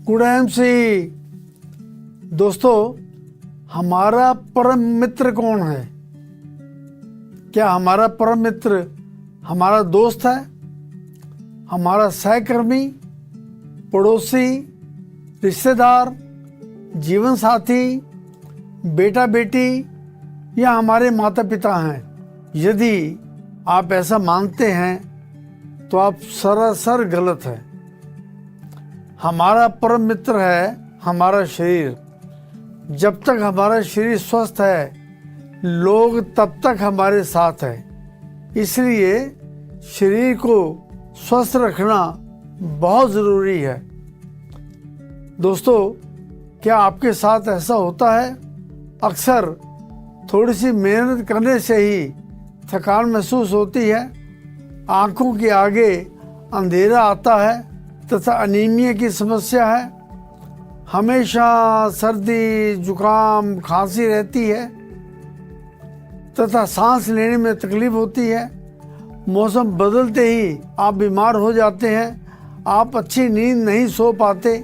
Good MC दोस्तों, हमारा परम मित्र कौन है? क्या हमारा परम मित्र हमारा दोस्त है, हमारा सहकर्मी, पड़ोसी, रिश्तेदार, जीवन साथी, बेटा बेटी या हमारे माता पिता हैं? यदि आप ऐसा मानते हैं तो आप सरासर गलत हैं। हमारा परम मित्र है हमारा शरीर। जब तक हमारा शरीर स्वस्थ है, लोग तब तक हमारे साथ हैं। इसलिए शरीर को स्वस्थ रखना बहुत ज़रूरी है। दोस्तों, क्या आपके साथ ऐसा होता है? अक्सर थोड़ी सी मेहनत करने से ही थकान महसूस होती है, आंखों के आगे अंधेरा आता है तथा अनीमिया की समस्या है। हमेशा सर्दी, जुकाम, खांसी रहती है तथा सांस लेने में तकलीफ होती है। मौसम बदलते ही आप बीमार हो जाते हैं। आप अच्छी नींद नहीं सो पाते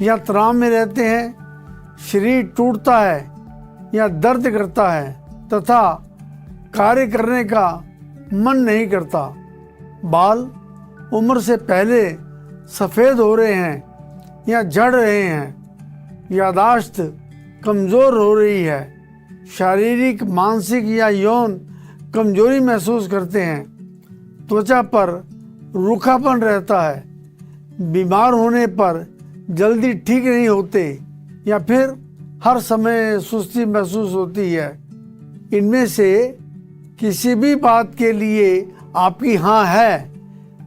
या तनाव में रहते हैं। शरीर टूटता है या दर्द करता है तथा कार्य करने का मन नहीं करता। बाल उम्र से पहले सफ़ेद हो रहे हैं या झड़ रहे हैं। यादाश्त कमज़ोर हो रही है। शारीरिक, मानसिक या यौन कमजोरी महसूस करते हैं। त्वचा पर रूखापन रहता है। बीमार होने पर जल्दी ठीक नहीं होते या फिर हर समय सुस्ती महसूस होती है। इनमें से किसी भी बात के लिए आपकी हाँ है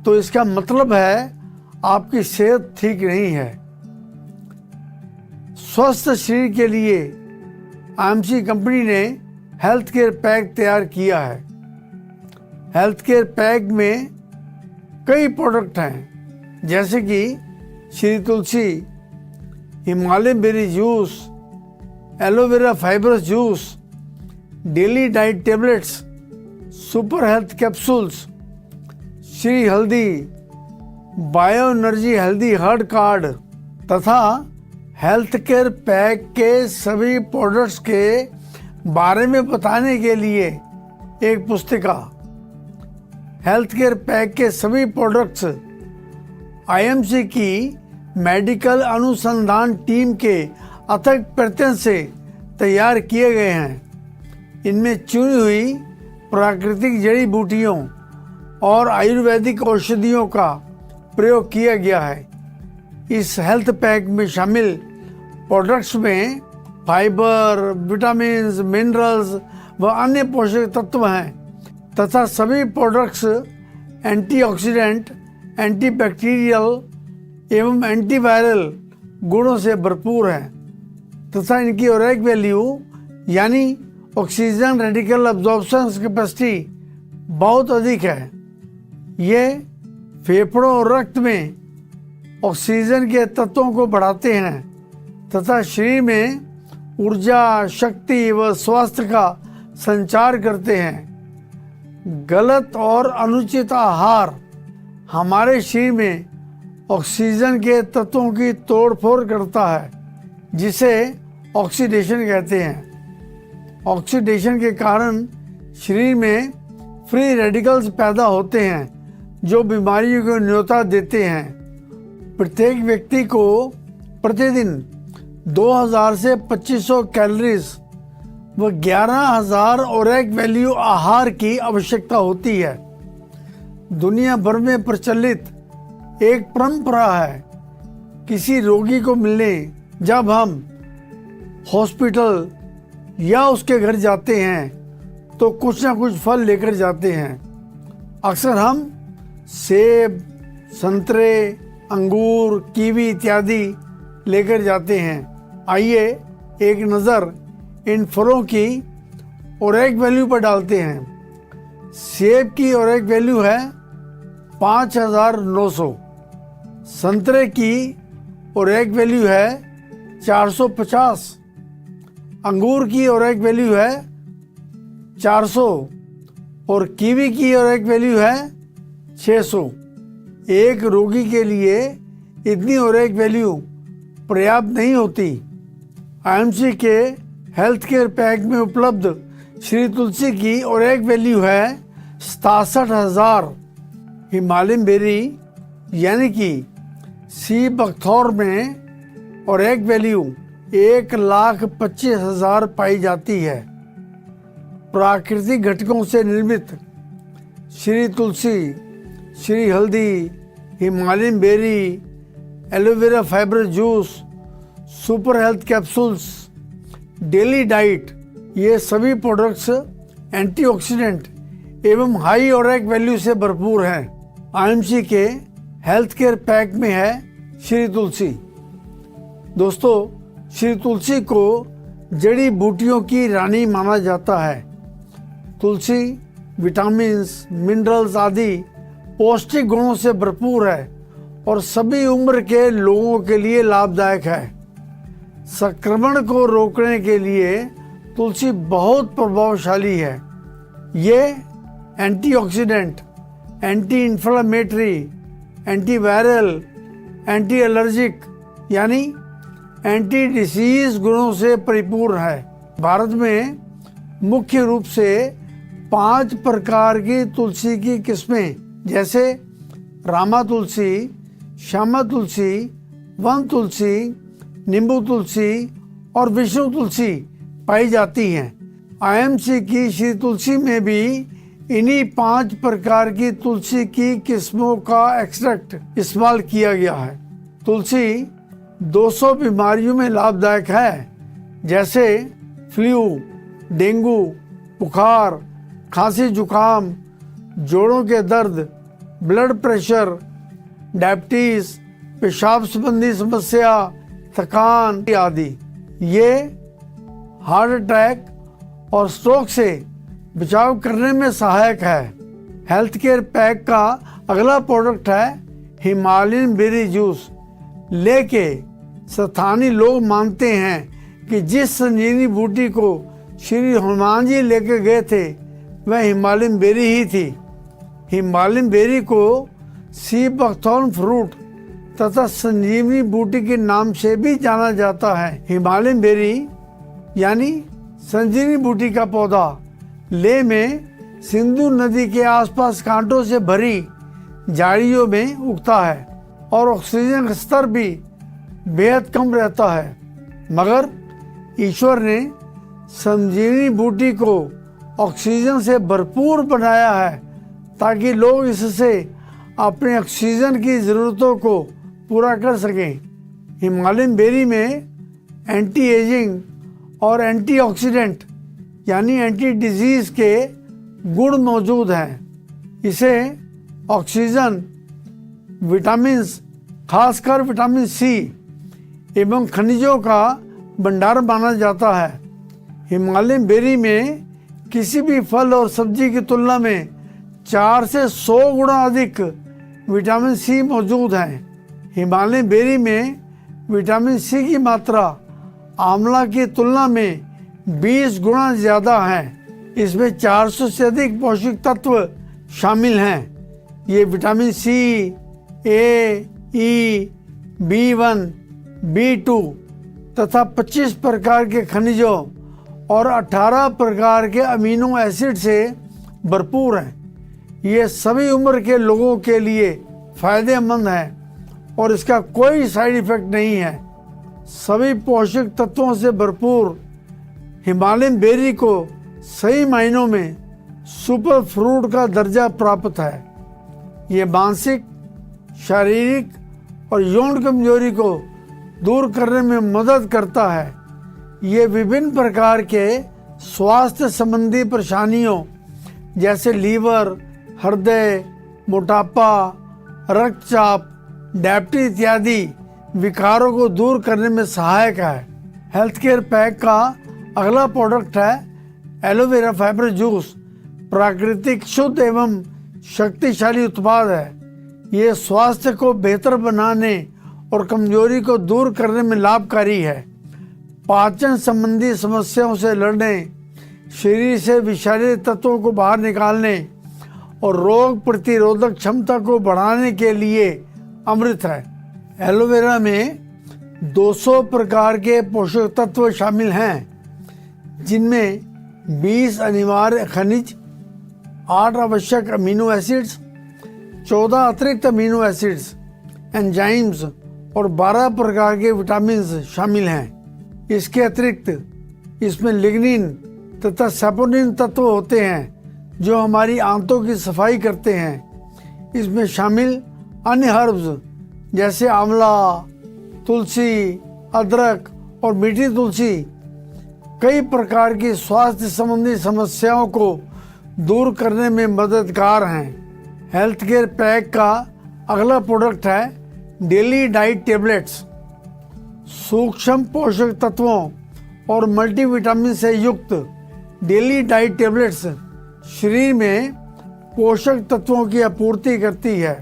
तो इसका मतलब है आपकी सेहत ठीक नहीं है। स्वस्थ शरीर के लिए आईएमसी कंपनी ने हेल्थ केयर पैक तैयार किया है। हेल्थ केयर पैक में कई प्रोडक्ट हैं, जैसे कि Shri Tulsi, Himalayan berry juice, aloe vera fibrous juice, daily diet tablets, super health capsules, Shri Haldi, bio energy healthy heart card तथा हेल्थ केयर पैक के सभी प्रोडक्ट्स के बारे में बताने के लिए एक पुस्तिका। हेल्थ केयर पैक के सभी प्रोडक्ट्स आईएमसी की मेडिकल अनुसंधान टीम के अथक प्रयत्न से तैयार किए गए हैं। इनमें चुनी हुई प्राकृतिक जड़ी बूटियों और आयुर्वेदिक औषधियों का प्रयोग किया गया है। इस हेल्थ पैक में शामिल प्रोडक्ट्स में फाइबर, विटामिन्स, मिनरल्स व अन्य पोषक तत्व हैं तथा सभी प्रोडक्ट्स एंटीऑक्सीडेंट, एंटीबैक्टीरियल एवं एंटीवायरल गुणों से भरपूर हैं तथा इनकी ओरेक वैल्यू यानी ऑक्सीजन रेडिकल अब्जॉर्प्शन कैपेसिटी बहुत अधिक है। ये फेफड़ों और रक्त में ऑक्सीजन के तत्वों को बढ़ाते हैं तथा शरीर में ऊर्जा, शक्ति व स्वास्थ्य का संचार करते हैं। गलत और अनुचित आहार हमारे शरीर में ऑक्सीजन के तत्वों की तोड़फोड़ करता है, जिसे ऑक्सीडेशन कहते हैं। ऑक्सीडेशन के कारण शरीर में फ्री रेडिकल्स पैदा होते हैं जो बीमारियों को न्योता देते हैं। प्रत्येक व्यक्ति को प्रतिदिन 2000 से 2500 कैलोरीज व 11000 ओरेक वैल्यू आहार की आवश्यकता होती है। दुनिया भर में प्रचलित एक परंपरा है, किसी रोगी को मिलने जब हम हॉस्पिटल या उसके घर जाते हैं तो कुछ ना कुछ फल लेकर जाते हैं। अक्सर हम सेब, संतरे, अंगूर, कीवी इत्यादि लेकर जाते हैं। आइए एक नज़र इन फलों की ओरेक वैल्यू पर डालते हैं। सेब की ओरेक वैल्यू है 5900, संतरे की ओरेक वैल्यू है 450, अंगूर की ओरेक वैल्यू है 400 और कीवी की ओरेक वैल्यू है 600। एक रोगी के लिए इतनी ओरेक वैल्यू पर्याप्त नहीं होती। आईएमसी के हेल्थ केयर पैक में उपलब्ध श्री तुलसी की ओरेक वैल्यू है 67,000। हिमालयन बेरी यानी कि सी बकथौर में ओरेक वैल्यू 1,25,000 पाई जाती है। प्राकृतिक घटकों से निर्मित Shri Tulsi, Shri Haldi, Himalayan berry, aloe vera fibre juice, super health capsules, daily diet, ये सभी प्रोडक्ट्स एंटीऑक्सीडेंट एवं हाई ओरेक वैल्यू से भरपूर हैं। आईएमसी के हेल्थ केयर पैक में है श्री तुलसी। दोस्तों, श्री तुलसी को जड़ी बूटियों की रानी माना जाता है। तुलसी विटामिन्स, मिनरल्स आदि पौष्टिक गुणों से भरपूर है और सभी उम्र के लोगों के लिए लाभदायक है। संक्रमण को रोकने के लिए तुलसी बहुत प्रभावशाली है। ये antioxidant, anti inflammatory, antiviral, anti allergic यानी एंटी डिसीज गुणों से परिपूर्ण है। भारत में मुख्य रूप से 5 प्रकार की तुलसी की किस्में जैसे रामा तुलसी, श्यामा तुलसी, वन तुलसी, नींबू तुलसी और विष्णु तुलसी पाई जाती हैं। आईएमसी की श्री तुलसी में भी इन्हीं 5 प्रकार की तुलसी की किस्मों का एक्सट्रैक्ट इस्तेमाल किया गया है। तुलसी 200 बीमारियों में लाभदायक है, जैसे फ्लू, डेंगू, बुखार, खांसी जुकाम, जोड़ों के दर्द, ब्लड प्रेशर, डायबिटीज, पेशाब संबंधी समस्या, थकान आदि। ये हार्ट अटैक और स्ट्रोक से बचाव करने में सहायक है। हेल्थ केयर पैक का अगला प्रोडक्ट है हिमालयन बेरी जूस। लेके स्थानीय लोग मानते हैं कि जिस संजीवनी बूटी को श्री हनुमान जी लेके गए थे वह हिमालयन बेरी ही थी। हिमालयन बेरी को सी बकथॉर्न फ्रूट तथा संजीवनी बूटी के नाम से भी जाना जाता है। हिमालयन बेरी यानी संजीवनी बूटी का पौधा लेह में सिंधु नदी के आसपास कांटों से भरी झाड़ियों में उगता है और ऑक्सीजन का स्तर भी बेहद कम रहता है। मगर ईश्वर ने संजीवनी बूटी को ऑक्सीजन से भरपूर बनाया है ताकि लोग इससे अपने ऑक्सीजन की ज़रूरतों को पूरा कर सकें। हिमालयन बेरी में एंटी एजिंग और एंटीऑक्सीडेंट यानी एंटी डिजीज़ के गुण मौजूद हैं। इसे ऑक्सीजन, विटामिन्स, खासकर विटामिन सी एवं खनिजों का भंडार माना जाता है। हिमालयन बेरी में किसी भी फल और सब्जी की तुलना में 4 से 100 गुना अधिक विटामिन सी मौजूद हैं। हिमालयन बेरी में विटामिन सी की मात्रा आंवला की तुलना में 20 गुना ज़्यादा है। इसमें 400 से अधिक पौष्टिक तत्व शामिल हैं। ये विटामिन सी, ए, ई, B1, B2 तथा 25 प्रकार के खनिजों और 18 प्रकार के अमीनो एसिड से भरपूर हैं। ये सभी उम्र के लोगों के लिए फ़ायदेमंद है और इसका कोई साइड इफ़ेक्ट नहीं है। सभी पोषक तत्वों से भरपूर हिमालयन बेरी को सही मायनों में सुपर फ्रूट का दर्जा प्राप्त है। ये मानसिक, शारीरिक और यौन कमजोरी को दूर करने में मदद करता है। ये विभिन्न प्रकार के स्वास्थ्य संबंधी परेशानियों जैसे लीवर, हृदय, मोटापा, रक्तचाप, डायबिटीज इत्यादि विकारों को दूर करने में सहायक है। हेल्थ केयर पैक का अगला प्रोडक्ट है एलोवेरा फाइबर जूस। प्राकृतिक, शुद्ध एवं शक्तिशाली उत्पाद है। ये स्वास्थ्य को बेहतर बनाने और कमजोरी को दूर करने में लाभकारी है। पाचन संबंधी समस्याओं से लड़ने, शरीर से विषैले तत्वों को बाहर निकालने और रोग प्रतिरोधक क्षमता को बढ़ाने के लिए अमृत है। एलोवेरा में 200 प्रकार के पोषक तत्व शामिल हैं, जिनमें 20 अनिवार्य खनिज, 8 आवश्यक अमीनो एसिड्स, 14 अतिरिक्त अमीनो एसिड्स, एंजाइम्स और 12 प्रकार के विटामिन शामिल हैं। इसके अतिरिक्त इसमें लिग्निन तथा सैपोनिन तत्व होते हैं जो हमारी आंतों की सफाई करते हैं। इसमें शामिल अन्य हर्ब्स जैसे आंवला, तुलसी, अदरक और मीठी तुलसी कई प्रकार की स्वास्थ्य संबंधी समस्याओं को दूर करने में मददगार हैं। हेल्थ केयर पैक का अगला प्रोडक्ट है डेली डाइट टेबलेट्स। सूक्ष्म पोषक तत्वों और मल्टीविटामिन से युक्त डेली डाइट टेबलेट्स शरीर में पोषक तत्वों की आपूर्ति करती है।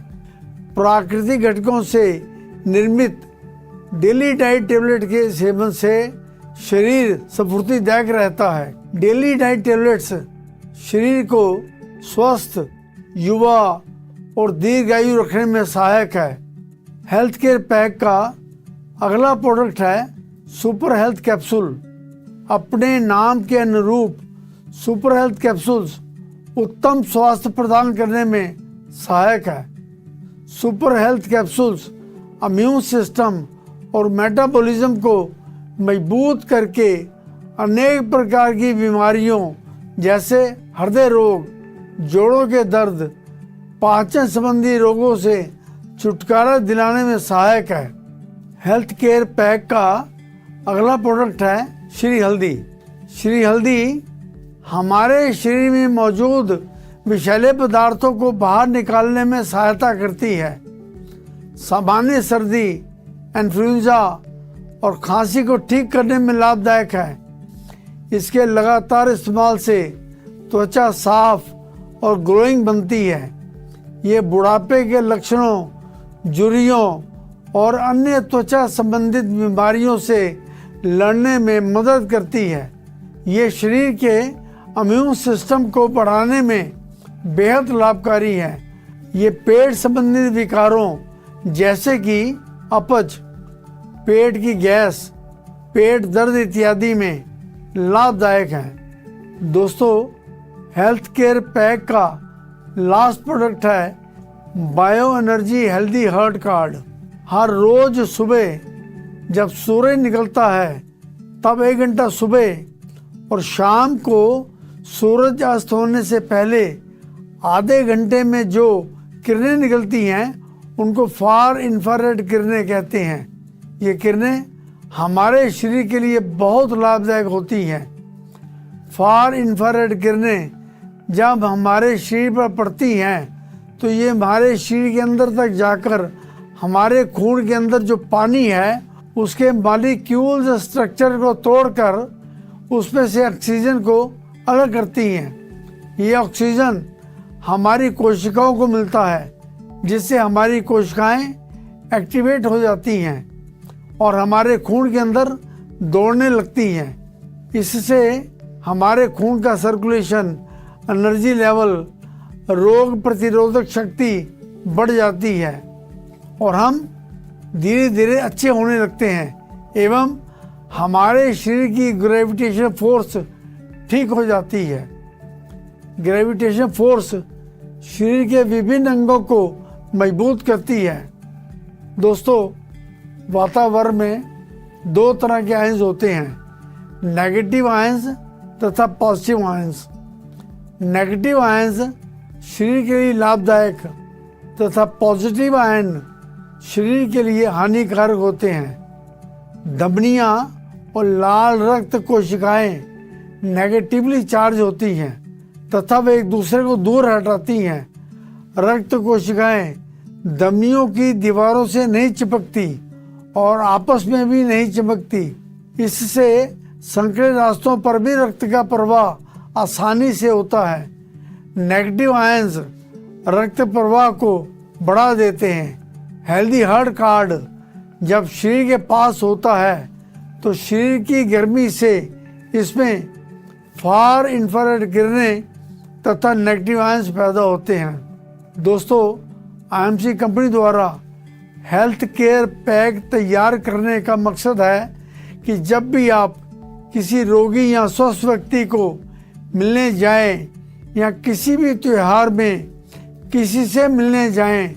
प्राकृतिक घटकों से निर्मित डेली डाइट टेबलेट के सेवन से शरीर स्फूर्तिदायक रहता है। डेली डाइट टेबलेट्स शरीर को स्वस्थ, युवा और दीर्घायु रखने में सहायक है। हेल्थ केयर पैक का अगला प्रोडक्ट है सुपर हेल्थ कैप्सूल। अपने नाम के अनुरूप सुपर हेल्थ कैप्सूल्स उत्तम स्वास्थ्य प्रदान करने में सहायक है। Super health capsules immune system और मेटाबॉलिज्म को मजबूत करके अनेक प्रकार की बीमारियों जैसे हृदय रोग, जोड़ों के दर्द, पाचन संबंधी रोगों से छुटकारा दिलाने में सहायक है। हेल्थ केयर पैक का अगला प्रोडक्ट है श्री हल्दी। श्री हल्दी हमारे शरीर में मौजूद विषैले पदार्थों को बाहर निकालने में सहायता करती है। सामान्य सर्दी, इन्फ्लुएंजा और खांसी को ठीक करने में लाभदायक है। इसके लगातार इस्तेमाल से त्वचा साफ और ग्लोइंग बनती है। ये बुढ़ापे के लक्षणों, झुर्रियों और अन्य त्वचा संबंधित बीमारियों से लड़ने में मदद करती है। ये शरीर के इम्यून सिस्टम को बढ़ाने में बेहद लाभकारी है। ये पेट संबंधित विकारों जैसे कि अपच, पेट की गैस, पेट दर्द इत्यादि में लाभदायक है। दोस्तों, हेल्थ केयर पैक का लास्ट प्रोडक्ट है bio energy healthy heart card. हर रोज सुबह जब सूरज निकलता है तब 1 घंटा सुबह और शाम को सूरज अस्त होने से पहले आधे घंटे में जो किरणें निकलती हैं उनको फार इंफ्रारेड किरणें कहते हैं। ये किरणें हमारे शरीर के लिए बहुत लाभदायक होती हैं। फार इंफ्रारेड किरणें जब हमारे शरीर पर पड़ती हैं तो ये हमारे शरीर के अंदर तक जाकर हमारे खून के अंदर जो पानी है उसके मॉलिक्यूल्स स्ट्रक्चर को तोड़कर उसमें से ऑक्सीजन को अलग करती हैं। ये ऑक्सीजन हमारी कोशिकाओं को मिलता है, जिससे हमारी कोशिकाएं एक्टिवेट हो जाती हैं और हमारे खून के अंदर दौड़ने लगती हैं। इससे हमारे खून का सर्कुलेशन, एनर्जी लेवल, रोग प्रतिरोधक शक्ति बढ़ जाती है और हम धीरे धीरे अच्छे होने लगते हैं एवं हमारे शरीर की ग्रेविटेशन फोर्स ठीक हो जाती है। ग्रेविटेशन फोर्स शरीर के विभिन्न अंगों को मजबूत करती है। दोस्तों, वातावरण में 2 तरह के आयंस होते हैं, नेगेटिव आयंस तथा पॉजिटिव आयंस। नेगेटिव आयंस शरीर के लिए लाभदायक तथा पॉजिटिव आयन शरीर के लिए हानिकारक होते हैं। धमनियाँ और लाल रक्त कोशिकाएं नेगेटिवली चार्ज होती हैं तथा वे एक दूसरे को दूर हटाती हैं। रक्त कोशिकाएं धमनियों की दीवारों से नहीं चिपकती और आपस में भी नहीं चिपकती। इससे संकरे रास्तों पर भी रक्त का प्रवाह आसानी से होता है। नेगेटिव आयंस रक्त प्रवाह को बढ़ा देते हैं। हेल्दी हार्ट कार्ड जब शरीर के पास होता है तो शरीर की गर्मी से इसमें फार इंफ्रारेड किरणें तथा नेगेटिव आयंस पैदा होते हैं। दोस्तों, आईएमसी कंपनी द्वारा हेल्थ केयर पैक तैयार करने का मकसद है कि जब भी आप किसी रोगी या स्वस्थ व्यक्ति को मिलने जाएं या किसी भी त्योहार में किसी से मिलने जाएं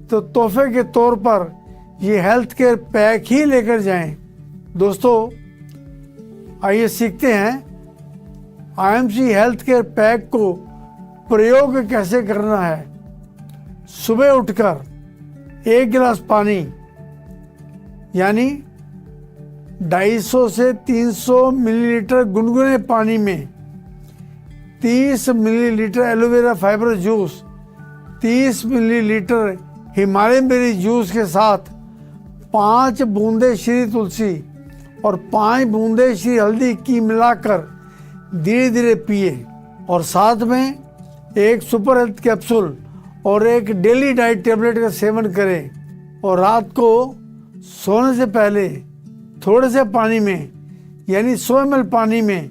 तो तोहफे के तौर पर ये हेल्थ केयर पैक ही लेकर जाएं। दोस्तों, आइए सीखते हैं आईएमसी हेल्थ केयर पैक को प्रयोग कैसे करना है। सुबह उठकर 1 गिलास पानी यानी 250 से 300 मिलीलीटर गुनगुने पानी में 30 millilitre aloe vera fibre juice, 30 millilitre Himalaya berry juice के साथ 5 बूंदे श्री तुलसी और 5 बूंदे श्री हल्दी की मिलाकर धीरे धीरे पिए और साथ में एक सुपर हेल्थ कैप्सूल और एक डेली डाइट टेबलेट का सेवन करें और रात को सोने से पहले थोड़े से पानी में यानी 100 ml पानी में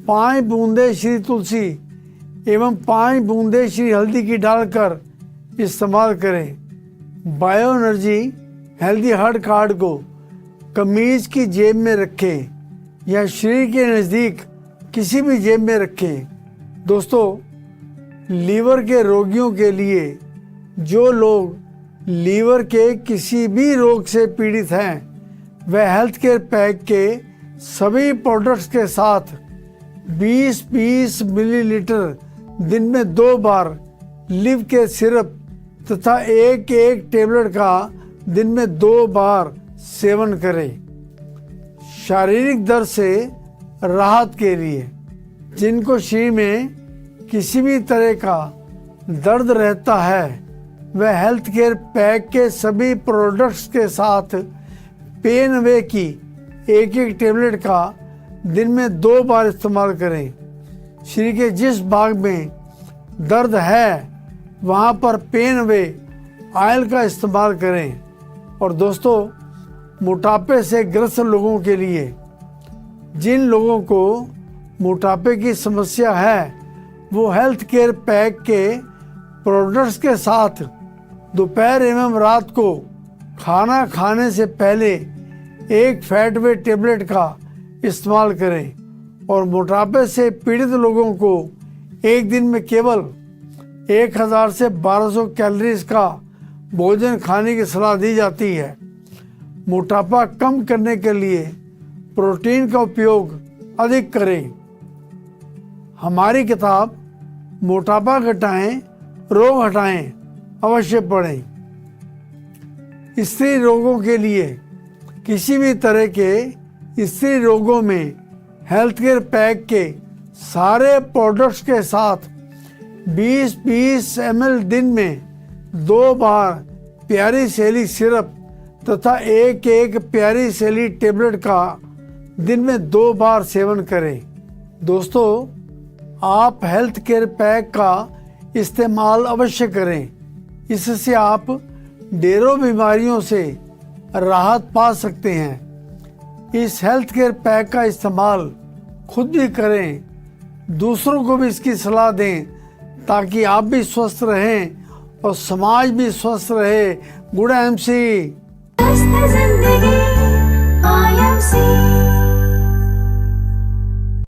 5 बूंदे श्री तुलसी एवं 5 बूंदे श्री हल्दी की डालकर इस्तेमाल करें। Bio energy healthy heart card को कमीज की जेब में रखें या शरीर के नज़दीक किसी भी जेब में रखें। दोस्तों, लीवर के रोगियों के लिए जो लोग लीवर के किसी भी रोग से पीड़ित हैं वह हेल्थ केयर पैक के सभी प्रोडक्ट्स के साथ 20-20 मिलीलीटर दिन में 2 बार लिव के सिरप तथा एक टेबलेट का दिन में 2 बार सेवन करें। शारीरिक दर्द से राहत के लिए जिनको शरीर में किसी भी तरह का दर्द रहता है वह हेल्थ केयर पैक के सभी प्रोडक्ट्स के साथ पेन अवे की एक टेबलेट का दिन में 2 बार इस्तेमाल करें। शरीर के जिस भाग में दर्द है वहाँ पर पेन अवे ऑयल का इस्तेमाल करें। और दोस्तों, मोटापे से ग्रस्त लोगों के लिए जिन लोगों को मोटापे की समस्या है वो हेल्थ केयर पैक के प्रोडक्ट्स के साथ दोपहर एवं रात को खाना खाने से पहले एक फैट वे टेबलेट का इस्तेमाल करें। और मोटापे से पीड़ित लोगों को एक दिन में केवल 1000 से 1200 कैलोरीज का भोजन खाने की सलाह दी जाती है। मोटापा कम करने के लिए प्रोटीन का उपयोग अधिक करें। हमारी किताब मोटापा घटाएं रोग हटाएं अवश्य पढ़ें। स्त्री रोगों के लिए किसी भी तरह के स्त्री रोगों में हेल्थ केयर पैक के सारे प्रोडक्ट्स के साथ 20-20 ml दिन में 2 बार प्यारी सैली सिरप तथा एक प्यारी सैली टेबलेट का दिन में 2 बार सेवन करें। दोस्तों, आप हेल्थ केयर पैक का इस्तेमाल अवश्य करें। इससे आप ढेरों बीमारियों से राहत पा सकते हैं। इस हेल्थ केयर पैक का इस्तेमाल खुद भी करें, दूसरों को भी इसकी सलाह दें ताकि आप भी स्वस्थ रहें और समाज भी स्वस्थ रहे। Good IMC.